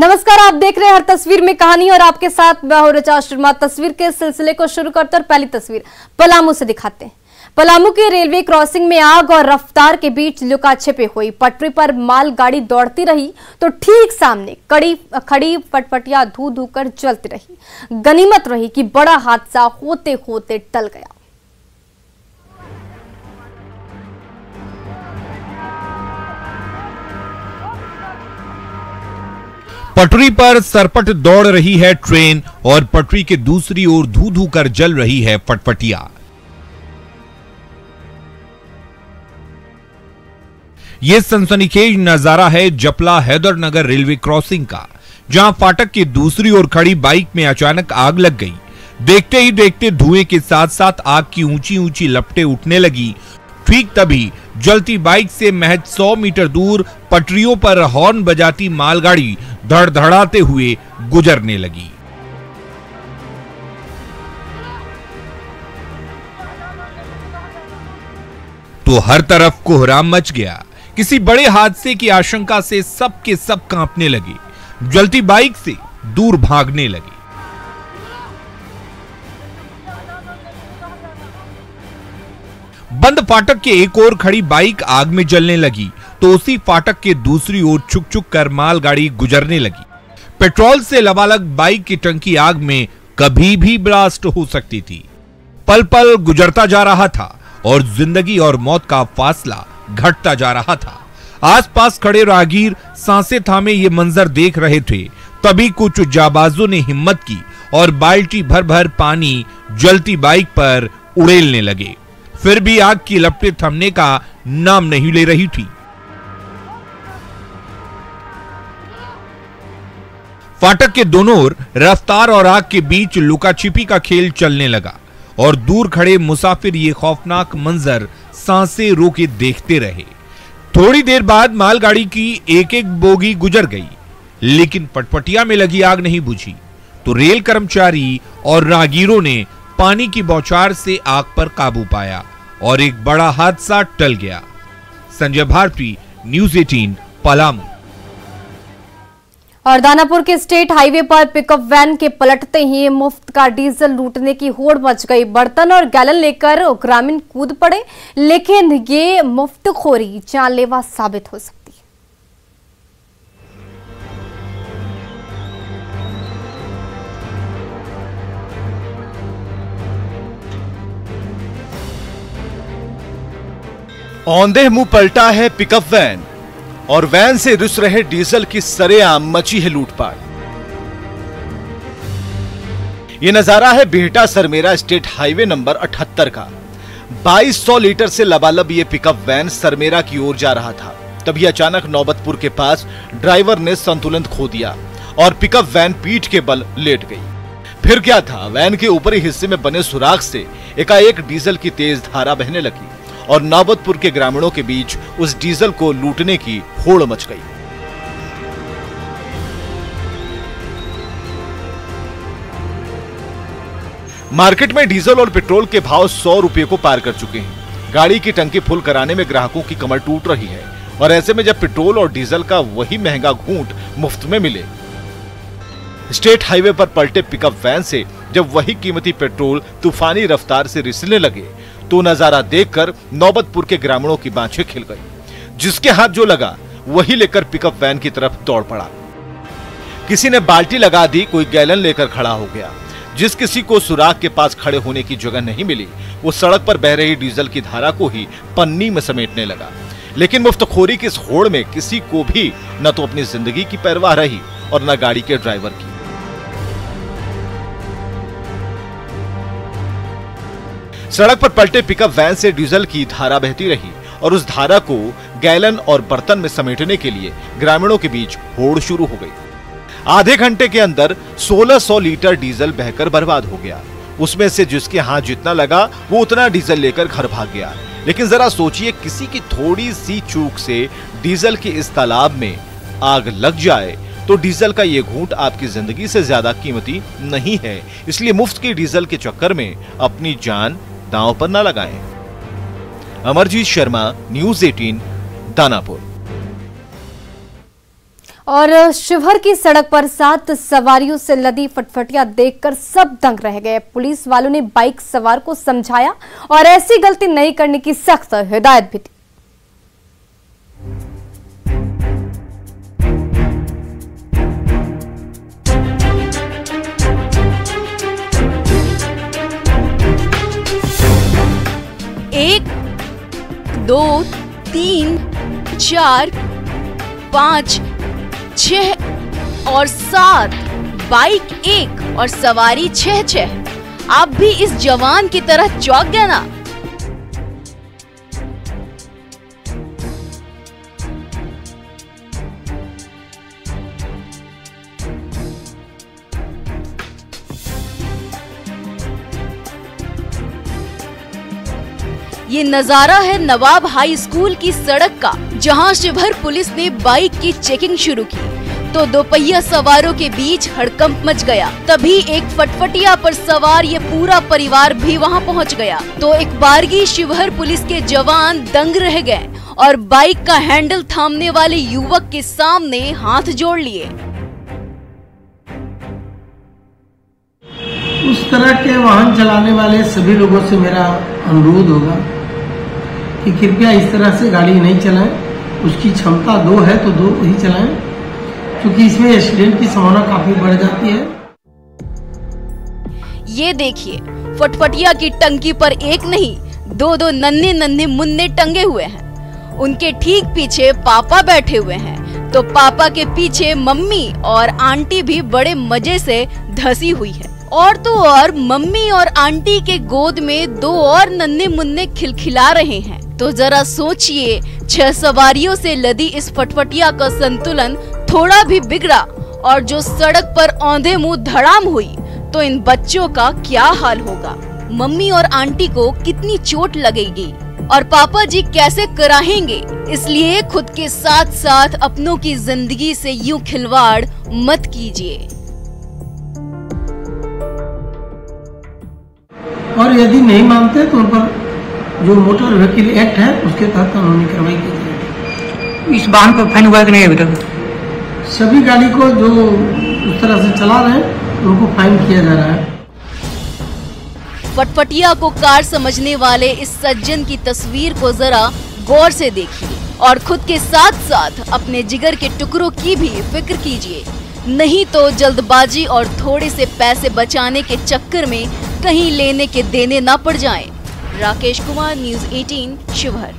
नमस्कार, आप देख रहे हैं हर तस्वीर में कहानी और आपके साथ मैं हूं ऋचा शर्मा। तस्वीर के सिलसिले को शुरू करते हैं। पहली तस्वीर पलामू से दिखाते हैं। पलामू के रेलवे क्रॉसिंग में आग और रफ्तार के बीच लुका छिपी हुई। पटरी पर मालगाड़ी दौड़ती रही तो ठीक सामने खड़ी फटफटिया धू धू कर जलती रही। गनीमत रही कि बड़ा हादसा होते होते टल गया। पटरी पर सरपट दौड़ रही है ट्रेन और पटरी के दूसरी ओर धू धू कर जल रही है फटफटिया। यह सनसनीखेज नजारा है जपला हैदरनगर रेलवे क्रॉसिंग का, जहां फाटक की दूसरी ओर खड़ी बाइक में अचानक आग लग गई। देखते ही देखते धुएं के साथ साथ आग की ऊंची ऊंची लपटें उठने लगी। ठीक तभी जलती बाइक से महज 100 मीटर दूर पटरियों पर हॉर्न बजाती मालगाड़ी धड़धड़ाते हुए गुजरने लगी। तो हर तरफ कोहराम मच गया। किसी बड़े हादसे की आशंका से सब के सब कांपने लगे, जलती बाइक से दूर भागने लगे। बंद फाटक के एक ओर खड़ी बाइक आग में जलने लगी तो उसी फाटक के दूसरी ओर छुक छुक कर मालगाड़ी गुजरने लगी। पेट्रोल से लबालब बाइक की टंकी आग में कभी भी ब्लास्ट हो सकती थी। पल पल गुजरता जा रहा था और जिंदगी और मौत का फासला घटता जा रहा था। आसपास खड़े राहगीर सांसें थामे ये मंजर देख रहे थे। तभी कुछ जाबाजों ने हिम्मत की और बाल्टी भर भर पानी जलती बाइक पर उड़ेलने लगे। फिर भी आग की लपटें थमने का नाम नहीं ले रही थी। फाटक के दोनों ओर रफ्तार और आग के बीच लुकाछिपी का खेल चलने लगा और दूर खड़े मुसाफिर ये खौफनाक मंजर सांसें रोके देखते रहे। थोड़ी देर बाद मालगाड़ी की एक एक बोगी गुजर गई, लेकिन पटपटिया में लगी आग नहीं बुझी। तो रेल कर्मचारी और राहगीरों ने पानी की बौछार से आग पर काबू पाया और एक बड़ा हादसा टल गया। संजय भारती, न्यूज़ 18, पलामू। और दानापुर के स्टेट हाईवे पर पिकअप वैन के पलटते ही मुफ्त का डीजल लूटने की होड़ मच गई। बर्तन और गैलन लेकर ग्रामीण कूद पड़े, लेकिन ये मुफ्तखोरी जानलेवा साबित हो सकती है। औंधे मुंह पलटा है पिकअप वैन और वैन से रुस रहे डीजल की सरेआम मची है लूटपाट। यह नजारा है Bihta Sarmera state highway number 78 का। 2200 लीटर से लबालब यह पिकअप वैन सरमेरा की ओर जा रहा था। तभी अचानक नौबतपुर के पास ड्राइवर ने संतुलन खो दिया और पिकअप वैन पीठ के बल लेट गई। फिर क्या था, वैन के ऊपरी हिस्से में बने सुराख से एकाएक डीजल की तेज धारा बहने लगी और नौबतपुर के ग्रामीणों के बीच उस डीजल को लूटने की होड़ मच गई। मार्केट में डीजल और पेट्रोल के भाव 100 रुपए को पार कर चुके हैं। गाड़ी की टंकी फुल कराने में ग्राहकों की कमर टूट रही है और ऐसे में जब पेट्रोल और डीजल का वही महंगा घूंट मुफ्त में मिले। स्टेट हाईवे पर पलटे पिकअप वैन से जब वही कीमती पेट्रोल तूफानी रफ्तार से रिसने लगे तो नजारा देखकर नौबतपुर के ग्रामीणों की बाँछें खिल गई। जिसके हाथ जो लगा वही लेकर पिकअप वैन की तरफ दौड़ पड़ा। किसी ने बाल्टी लगा दी, कोई गैलन लेकर खड़ा हो गया। जिस किसी को सुराख के पास खड़े होने की जगह नहीं मिली, वो सड़क पर बह रही डीजल की धारा को ही पन्नी में समेटने लगा। लेकिन मुफ्तखोरी की इस होड़ में किसी को भी न तो अपनी जिंदगी की परवाह रही और न गाड़ी के ड्राइवर की। सड़क पर पलटे पिकअप वैन से डीजल की धारा बहती रही और उस धारा को गैलन और बर्तन में समेटने के लिए ग्रामीणों के बीच होड़ शुरू हो गई। आधे घंटे के अंदर 1600 लीटर डीजल बहकर बर्बाद हो गया। उसमें से जिसके हाथ जितना लगा वो उतना डीजल लेकर घर भाग गया। लेकिन जरा सोचिए, किसी की थोड़ी सी चूक से डीजल के इस तालाब में आग लग जाए तो डीजल का ये घूंट आपकी जिंदगी से ज्यादा कीमती नहीं है। इसलिए मुफ्त के डीजल के चक्कर में अपनी जान दांव पर न लगाएं। अमरजीत शर्मा, न्यूज़ 18, दानापुर। और शिवहर की सड़क पर 7 सवारियों से लदी फटफटिया देखकर सब दंग रह गए। पुलिस वालों ने बाइक सवार को समझाया और ऐसी गलती नहीं करने की सख्त हिदायत भी दी। एक, 2, 3, 4, 5, 6 और 7, बाइक 1 और सवारी 6। आप भी इस जवान की तरह चौंक गए ना? ये नजारा है नवाब हाई स्कूल की सड़क का, जहां शिवहर पुलिस ने बाइक की चेकिंग शुरू की तो दोपहिया सवारों के बीच हड़कंप मच गया। तभी एक फटफटिया पर सवार ये पूरा परिवार भी वहां पहुंच गया तो एक बारगी शिवहर पुलिस के जवान दंग रह गए और बाइक का हैंडल थामने वाले युवक के सामने हाथ जोड़ लिए। उस तरह के वाहन चलाने वाले सभी लोगों से मेरा अनुरोध होगा कि कृपया इस तरह से गाड़ी नहीं चलाएं। उसकी क्षमता 2 है तो 2 ही चलाएं, क्योंकि इसमें एक्सीडेंट की संभावना काफी बढ़ जाती है। ये देखिए, फटफटिया की टंकी पर एक नहीं 2 नन्हे मुन्ने टंगे हुए हैं। उनके ठीक पीछे पापा बैठे हुए हैं तो पापा के पीछे मम्मी और आंटी भी बड़े मजे से धसी हुई है। और तो और मम्मी और आंटी के गोद में 2 और नन्हे मुन्ने खिलखिला रहे हैं। तो जरा सोचिए, 6 सवारियों से लदी इस फटफटिया का संतुलन थोड़ा भी बिगड़ा और जो सड़क पर औंधे मुंह धड़ाम हुई तो इन बच्चों का क्या हाल होगा। मम्मी और आंटी को कितनी चोट लगेगी और पापा जी कैसे कराहेंगे। इसलिए खुद के साथ साथ अपनों की जिंदगी से यूं खिलवाड़ मत कीजिए। और यदि नहीं मानते तो उन पर जो मोटर व्हीकल एक्ट है उसके तहत कानूनी कार्रवाई की जाएगी। इस वाहन पर फाइन हुआ कि नहीं अभी तक? सभी गाड़ी को जो उस तरह से चला रहे हैं उनको फाइन किया जा रहा है। फटफटिया को कार समझने वाले इस सज्जन की तस्वीर को जरा गौर से देखिए और खुद के साथ साथ अपने जिगर के टुकड़ों की भी फिक्र कीजिए, नहीं तो जल्दबाजी और थोड़े से पैसे बचाने के चक्कर में कहीं लेने के देने ना पड़ जाएं। राकेश कुमार, न्यूज़ 18 शिवहर।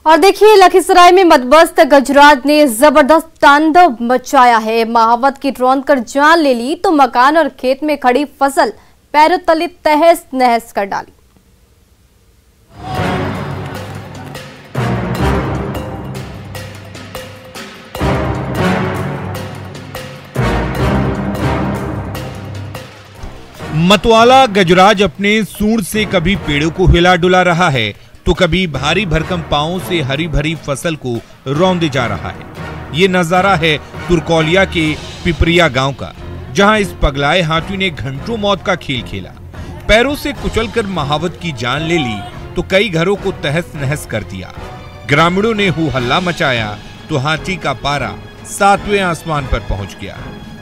और देखिए, लखीसराय में मदमस्त गजराज ने जबरदस्त तांडव मचाया है। महावत की रौंद कर जान ले ली तो मकान और खेत में खड़ी फसल पैरों तले तहस नहस कर डाली। मतवाला गजराज अपने सूंड से कभी पेड़ों को हिला डुला रहा है तो कभी भारी भरकम पांवों से हरी भरी फसल को रौंदे जा रहा है। ये नजारा है तुरकौलिया के पिपरिया गांव का, जहां इस पगलाए हाथी ने घंटों मौत का खेल खेला। पैरों से कुचलकर महावत की जान ले ली तो कई घरों को तहस नहस कर दिया। ग्रामीणों ने हु हल्ला मचाया तो हाथी का पारा 7वें आसमान पर पहुंच गया।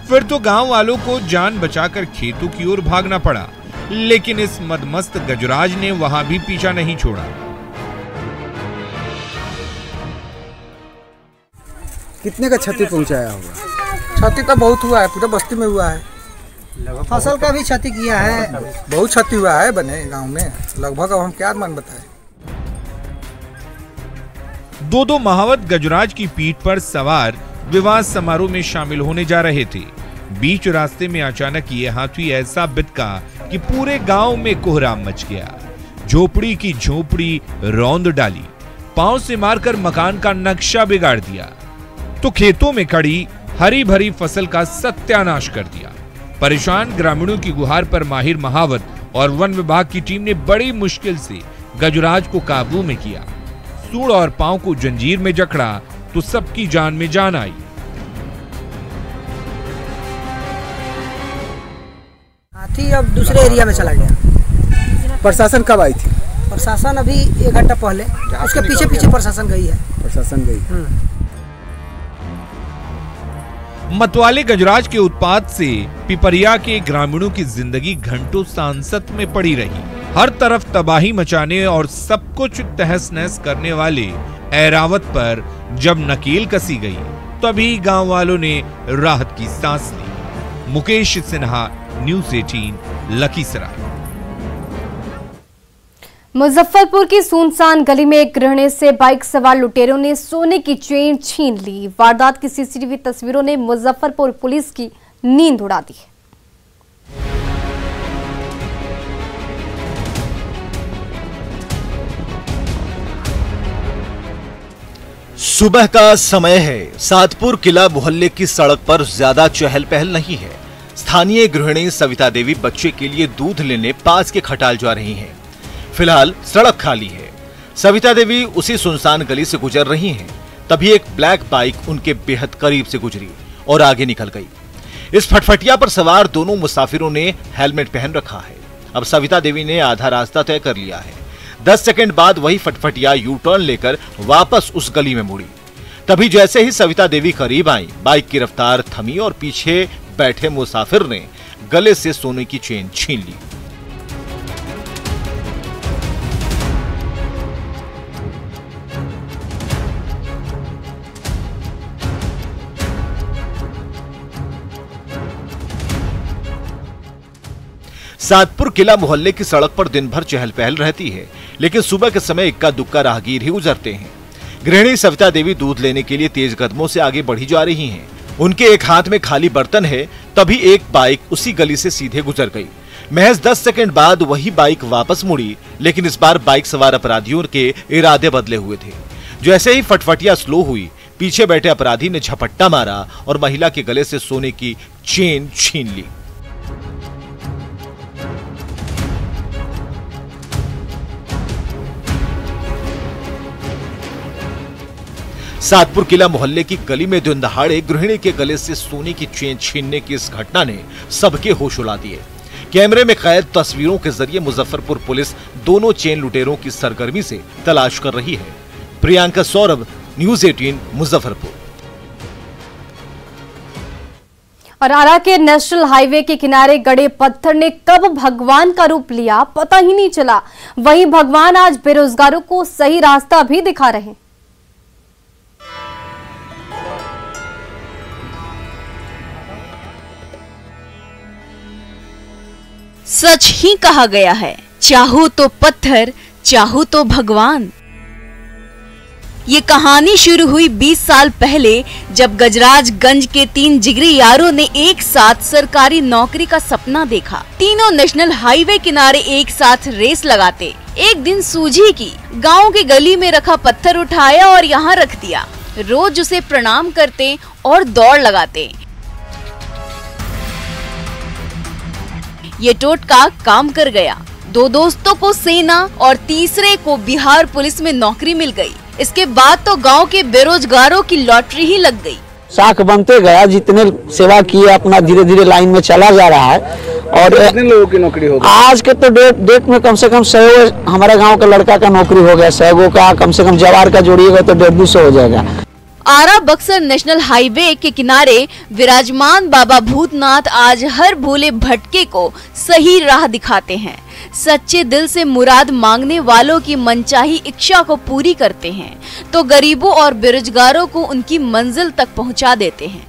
फिर तो गांव वालों को जान बचाकर खेतों की ओर भागना पड़ा, लेकिन इस मदमस्त गजराज ने वहां भी पीछा नहीं छोड़ा। कितने का क्षति पहुंचाया होगा? क्षति तो बहुत हुआ है, पूरे बस्ती में हुआ है। फसल का भी क्षति किया है, बहुत क्षति हुआ है बने गांव में लगभग। अब हम क्या मान बताएं। 2 महावत गजराज की पीठ पर सवार विवाह समारोह में शामिल होने जा रहे थे। बीच रास्ते में अचानक ये हाथी ऐसा बिदका कि पूरे गांव में कोहराम मच गया। झोपड़ी की झोपड़ी रौंद डाली, पांव से मारकर मकान का नक्शा बिगाड़ दिया तो खेतों में खड़ी हरी भरी फसल का सत्यानाश कर दिया। परेशान ग्रामीणों की गुहार पर माहिर महावत और वन विभाग की टीम ने बड़ी मुश्किल से गजराज को काबू में किया। सूंड और पांव को जंजीर में जकड़ा तो सबकी जान में जान आई। हाथी अब दूसरे एरिया में चला गया। प्रशासन कब आई थी? प्रशासन अभी 1 घंटा पहले, उसके पीछे पीछे प्रशासन गई है। प्रशासन गई। मतवाले गजराज के उत्पात से पिपरिया के ग्रामीणों की जिंदगी घंटों सांसत में पड़ी रही। हर तरफ तबाही मचाने और सब कुछ तहस नहस करने वाले ऐरावत पर जब नकेल कसी गई तभी गांव वालों ने राहत की सांस ली। मुकेश सिन्हा, न्यूज़ 18, लखीसराय। मुजफ्फरपुर की सुनसान गली में एक गृहिणी से बाइक सवार लुटेरों ने सोने की चेन छीन ली। वारदात की सीसीटीवी तस्वीरों ने मुजफ्फरपुर पुलिस की नींद उड़ा दी है। सुबह का समय है। सातपुर किला मोहल्ले की सड़क पर ज्यादा चहल पहल नहीं है। स्थानीय गृहिणी सविता देवी बच्चे के लिए दूध लेने पास के खटाल जा रही हैं। फिलहाल सड़क खाली है। सविता देवी उसी सुनसान गली से गुजर रही हैं। तभी एक ब्लैक बाइक उनके बेहद करीब से गुजरी और आगे निकल गई। इस फटफटिया पर सवार दोनों मुसाफिरों ने हेलमेट पहन रखा है। अब सविता देवी ने आधा रास्ता तय कर लिया है। 10 सेकंड बाद वही फटफटिया यू टर्न लेकर वापस उस गली में मुड़ी। तभी जैसे ही सविता देवी करीब आई, बाइक की रफ्तार थमी और पीछे बैठे मुसाफिर ने गले से सोने की चेन छीन ली। सातपुर किला मोहल्ले की सड़क पर दिन भर चहल पहल रहती है, लेकिन सुबह के समय इक्का दुक्का राहगीर ही गुजरते हैं। गृहिणी सविता देवी दूध लेने के लिए तेज कदमों से आगे बढ़ी जा रही हैं। उनके एक हाथ में खाली बर्तन है। तभी एक बाइक उसी गली से सीधे गुजर गई। महज 10 सेकंड बाद वही बाइक वापस मुड़ी, लेकिन इस बार बाइक सवार अपराधियों के इरादे बदले हुए थे। जैसे ही फटफटिया स्लो हुई, पीछे बैठे अपराधी ने झपट्टा मारा और महिला के गले से सोने की चेन छीन ली। सातपुर किला मोहल्ले की गली में दिन दहाड़े गृहिणी के गले से सोने की चेन छीनने की इस घटना ने सबके होश उड़ा दिए। कैमरे में कैद तस्वीरों के जरिए मुजफ्फरपुर पुलिस दोनों चेन लुटेरों की सरगर्मी से तलाश कर रही है। प्रियंका सौरभ, न्यूज़ 18, मुजफ्फरपुर। और आरा के नेशनल हाईवे के किनारे गड़े पत्थर ने कब भगवान का रूप लिया पता ही नहीं चला। वहीं भगवान आज बेरोजगारों को सही रास्ता भी दिखा रहे हैं। सच ही कहा गया है, चाहो तो पत्थर, चाहो तो भगवान। ये कहानी शुरू हुई 20 साल पहले, जब गजराजगंज के 3 जिगरी यारों ने एक साथ सरकारी नौकरी का सपना देखा। तीनों नेशनल हाईवे किनारे एक साथ रेस लगाते। एक दिन सूझी की गांव की गली में रखा पत्थर उठाया और यहाँ रख दिया। रोज उसे प्रणाम करते और दौड़ लगाते। ये टोटका काम कर गया। 2 दोस्तों को सेना और तीसरे को बिहार पुलिस में नौकरी मिल गई। इसके बाद तो गांव के बेरोजगारों की लॉटरी ही लग गई। साख बनते गया, जितने सेवा किए अपना धीरे धीरे लाइन में चला जा रहा है। और कितने लोगों की नौकरी हो गई? आज के तो डेट में कम से कम 100 हमारे गांव के लड़का का नौकरी हो गया। 100 का कम से कम जवार का जोड़िएगा तो 150 हो जाएगा। आरा बक्सर नेशनल हाईवे के किनारे विराजमान बाबा भूतनाथ आज हर भोले भटके को सही राह दिखाते हैं। सच्चे दिल से मुराद मांगने वालों की मनचाही इच्छा को पूरी करते हैं, तो गरीबों और बेरोजगारों को उनकी मंजिल तक पहुंचा देते हैं।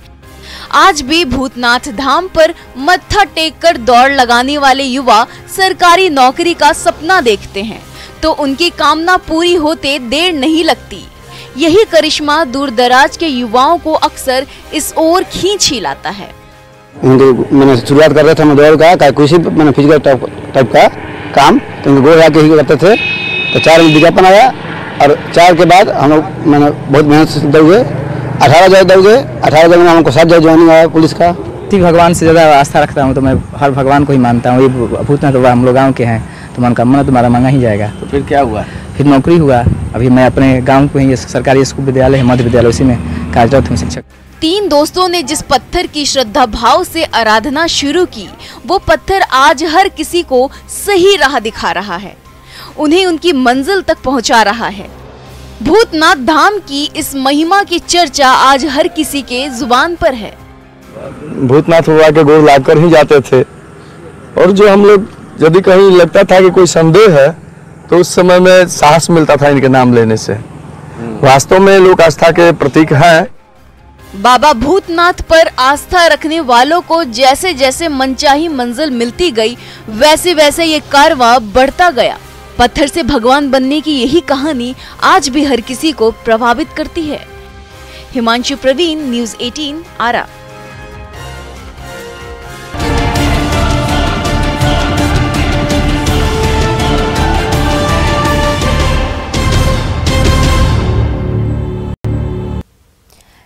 आज भी भूतनाथ धाम पर मत्था टेक कर दौड़ लगाने वाले युवा सरकारी नौकरी का सपना देखते हैं, तो उनकी कामना पूरी होते देर नहीं लगती। यही करिश्मा दूर दराज के युवाओं को अक्सर इस ओर खींच ही लाता है। मैंने शुरुआत कर रहा था मैं दौड़ का किसी मैंने फिजिकल टाइप का काम तो उनको गोल के ही करते थे। तो 4 विज्ञापन आया और 4 के बाद हम लोग मैंने बहुत मेहनत से दौड़े। 18 जगह दौड़े। 18 जगह में हमको 7 जगह ज्वाइनिंग आया पुलिस का। भगवान से ज़्यादा आस्था रखता हूँ, तो मैं हर भगवान को ही मानता हूँ। ये भूतनाथ तो हम लोग गाँव के हैं, तो मनोकामना तुम्हारा मांगा ही जाएगा। तो फिर क्या हुआ? फिर नौकरी हुआ। अभी मैं अपने गांव को ही सरकारी स्कूल विद्यालय है, मध्य विद्यालय, उसी में कार्यरत हूँ शिक्षक। 3 दोस्तों ने जिस पत्थर की श्रद्धा भाव से आराधना शुरू की, वो पत्थर आज हर किसी को सही राह दिखा रहा है, उन्हें उनकी मंजिल तक पहुंचा रहा है। भूतनाथ धाम की इस महिमा की चर्चा आज हर किसी के जुबान पर है। भूतनाथ बाबा के गोद लाकर ही जाते थे। और जो हम लोग यदि कहीं लगता था कि कोई संदेह है तो उस समय में साहस मिलता था इनके नाम लेने से। वास्तव में लोक आस्था के प्रतीक हैं। बाबा भूतनाथ पर आस्था रखने वालों को जैसे जैसे मनचाही मंजिल मिलती गई वैसे वैसे ये कारवां बढ़ता गया। पत्थर से भगवान बनने की यही कहानी आज भी हर किसी को प्रभावित करती है। हिमांशु प्रवीण, न्यूज़ 18 आरा।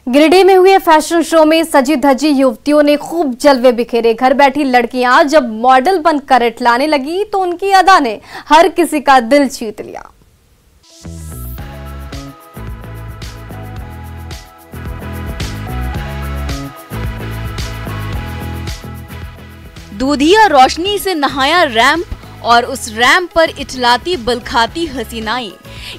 गिरिडीह में हुए फैशन शो में सजी धजी युवतियों ने खूब जलवे बिखेरे। घर बैठी लड़कियां जब मॉडल बनकर इठलाने लगी तो उनकी अदा ने हर किसी का दिल जीत लिया। दूधिया रोशनी से नहाया रैंप और उस रैंप पर इठलाती बलखाती हसीनाएं।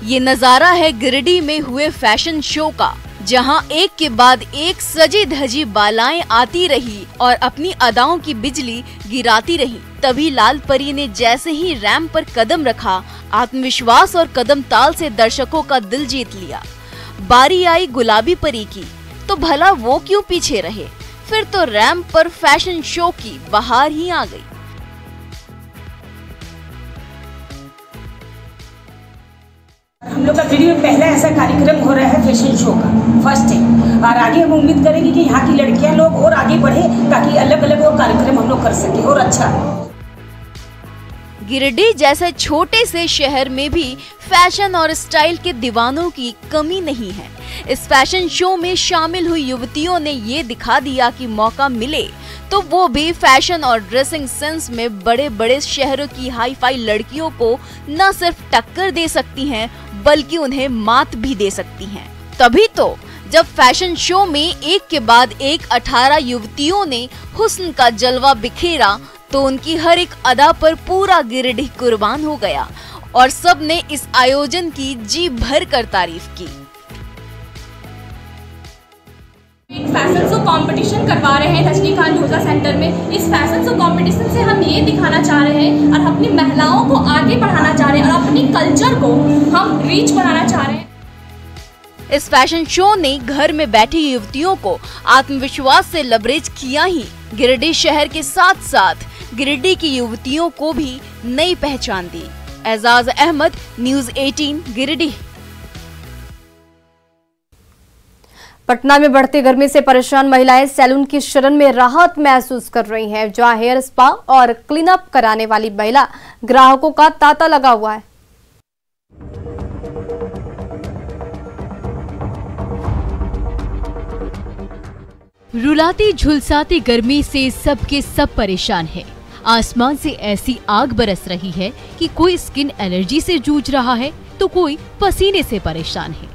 ये नजारा है गिरिडीह में हुए फैशन शो का, जहां एक के बाद एक सजी धजी बालाएं आती रही और अपनी अदाओं की बिजली गिराती रही। तभी लाल परी ने जैसे ही रैंप पर कदम रखा, आत्मविश्वास और कदम ताल से दर्शकों का दिल जीत लिया। बारी आई गुलाबी परी की तो भला वो क्यों पीछे रहे। फिर तो रैंप पर फैशन शो की बहार ही आ गई। हम लोग का गिरिडीह में पहला ऐसा कार्यक्रम हो रहा है फैशन शो का, फर्स्ट है। और आगे हम उम्मीद करेंगे कि यहाँ की लड़कियां लोग और आगे बढ़े ताकि अलग अलग और कार्यक्रम हम लोग कर सके और अच्छा। गिरिडीह जैसे छोटे से शहर में भी फैशन और स्टाइल के दीवानों की कमी नहीं है। इस फैशन शो में शामिल हुई युवतियों ने ये दिखा दिया कि मौका मिले तो वो भी फैशन और ड्रेसिंग सेंस में बड़े बड़े शहरों की हाई फाई लड़कियों को न सिर्फ टक्कर दे सकती हैं बल्कि उन्हें मात भी दे सकती हैं। तभी तो जब फैशन शो में एक के बाद एक 18 युवतियों ने हुस्न का जलवा बिखेरा तो उनकी हर एक अदा पर पूरा गिरिडीह कुर्बान हो गया और सब ने इस आयोजन की जी भर कर तारीफ की। फैशन शो कंपटीशन करवा रहे हैं रजनीकांत ढोसा सेंटर में। इस फैशन शो कंपटीशन से हम ये दिखाना चाह रहे हैं और अपनी महिलाओं को आगे बढ़ाना चाह रहे हैं और अपनी कल्चर को हम रीच बनाना चाह रहे हैं। इस फैशन शो ने घर में बैठी युवतियों को आत्मविश्वास से लबरेज किया ही गिरिडीह शहर के साथ साथ गिरिडीह की युवतियों को भी नई पहचान दी। एजाज अहमद, न्यूज़ 18 गिरिडीह। पटना में बढ़ती गर्मी से परेशान महिलाएं सैलून की शरण में राहत महसूस कर रही हैं, जहां हेयर स्पा और क्लीन अप कराने वाली महिला ग्राहकों का तांता लगा हुआ है। रुलाती झुलसाती गर्मी से सबके सब परेशान हैं। आसमान से ऐसी आग बरस रही है कि कोई स्किन एलर्जी से जूझ रहा है तो कोई पसीने से परेशान है।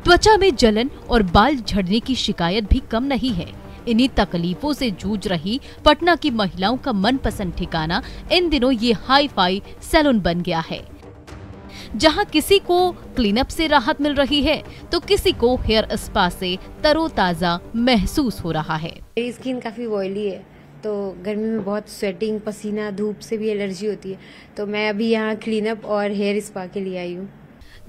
त्वचा में जलन और बाल झड़ने की शिकायत भी कम नहीं है। इन्हीं तकलीफों से जूझ रही पटना की महिलाओं का मनपसंद ठिकाना इन दिनों ये हाई फाई सैलून बन गया है, जहां किसी को क्लीनअप से राहत मिल रही है तो किसी को हेयर स्पा से तरोताजा महसूस हो रहा है। मेरी स्किन काफी ऑयली है तो गर्मी में बहुत स्वेटिंग, पसीना, धूप से भी एलर्जी होती है, तो मैं अभी यहाँ क्लीनअप और हेयर स्पा के लिए आई हूँ।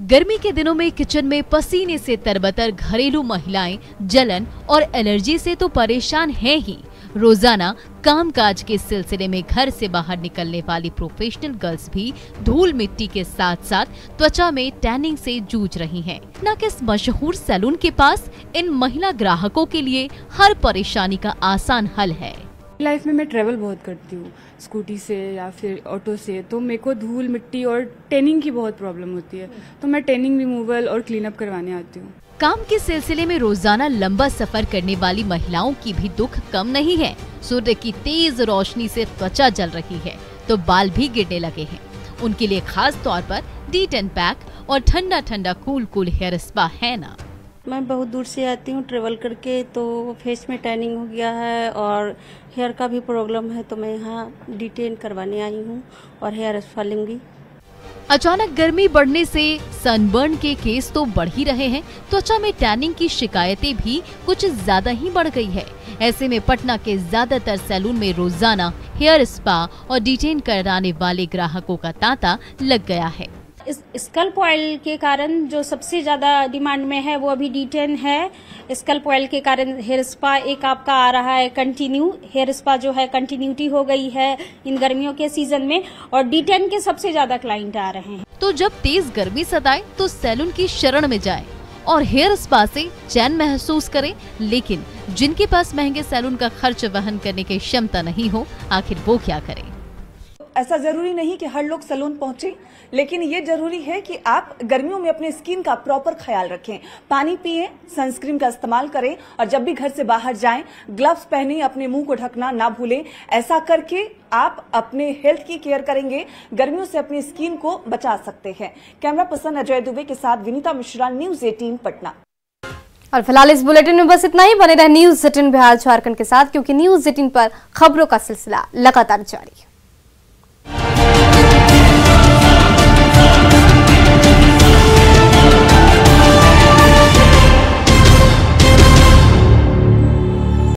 गर्मी के दिनों में किचन में पसीने से तरबतर घरेलू महिलाएं जलन और एलर्जी से तो परेशान हैं ही, रोजाना कामकाज के सिलसिले में घर से बाहर निकलने वाली प्रोफेशनल गर्ल्स भी धूल मिट्टी के साथ साथ त्वचा में टैनिंग से जूझ रही हैं। न कि इस मशहूर सैलून के पास इन महिला ग्राहकों के लिए हर परेशानी का आसान हल है। लाइफ में मैं ट्रेवल बहुत करती हूँ, स्कूटी से या फिर ऑटो से, तो मेरे को धूल मिट्टी और टैनिंग की बहुत प्रॉब्लम होती है, तो मैं टैनिंग रिमूवल और क्लीनअप करवाने आती हूँ। काम के सिलसिले में रोजाना लंबा सफर करने वाली महिलाओं की भी दुख कम नहीं है। सूर्य की तेज रोशनी से त्वचा जल रही है तो बाल भी गिरने लगे हैं। उनके लिए खास तौर पर D10 पैक और ठंडा ठंडा कूल हेयर स्पा है ना। मैं बहुत दूर से आती हूँ ट्रेवल करके, तो फेस में टैनिंग हो गया है और हेयर का भी प्रॉब्लम है, तो मैं यहाँ D10 करवाने आई हूँ और हेयर स्पा लूंगी। अचानक गर्मी बढ़ने से सनबर्न के केस तो बढ़ ही रहे हैं, त्वचा में टैनिंग की शिकायतें भी कुछ ज्यादा ही बढ़ गई है। ऐसे में पटना के ज्यादातर सैलून में रोजाना हेयर स्पा और डिटेन कराने वाले ग्राहकों का तांता लग गया है। इस स्कल्प ऑयल के कारण जो सबसे ज्यादा डिमांड में है वो अभी डिटेन है। स्कल्प ऑयल के कारण हेयर स्पा एक आपका आ रहा है कंटिन्यू, हेयर स्पा जो है कंटिन्यूटी हो गई है इन गर्मियों के सीजन में, और डिटेन के सबसे ज्यादा क्लाइंट आ रहे हैं। तो जब तेज गर्मी सताए तो सैलून की शरण में जाए और हेयर स्पा से चैन महसूस करें। लेकिन जिनके पास महंगे सैलून का खर्च वहन करने की क्षमता नहीं हो, आखिर वो क्या करें? ऐसा जरूरी नहीं कि हर लोग सैलून पहुंचे, लेकिन ये जरूरी है कि आप गर्मियों में अपने स्किन का प्रॉपर ख्याल रखें। पानी पिएं, सनस्क्रीन का इस्तेमाल करें और जब भी घर से बाहर जाएं ग्लव्स पहने, अपने मुंह को ढकना ना भूलें। ऐसा करके आप अपने हेल्थ की केयर करेंगे, गर्मियों से अपनी स्किन को बचा सकते हैं। कैमरा पर्सन अजय दुबे के साथ विनीता मिश्रा, न्यूज 18 पटना। और फिलहाल इस बुलेटिन में बस इतना ही। बने रहे न्यूज 18 बिहार झारखंड के साथ, क्योंकि न्यूज 18 पर खबरों का सिलसिला लगातार जारी है।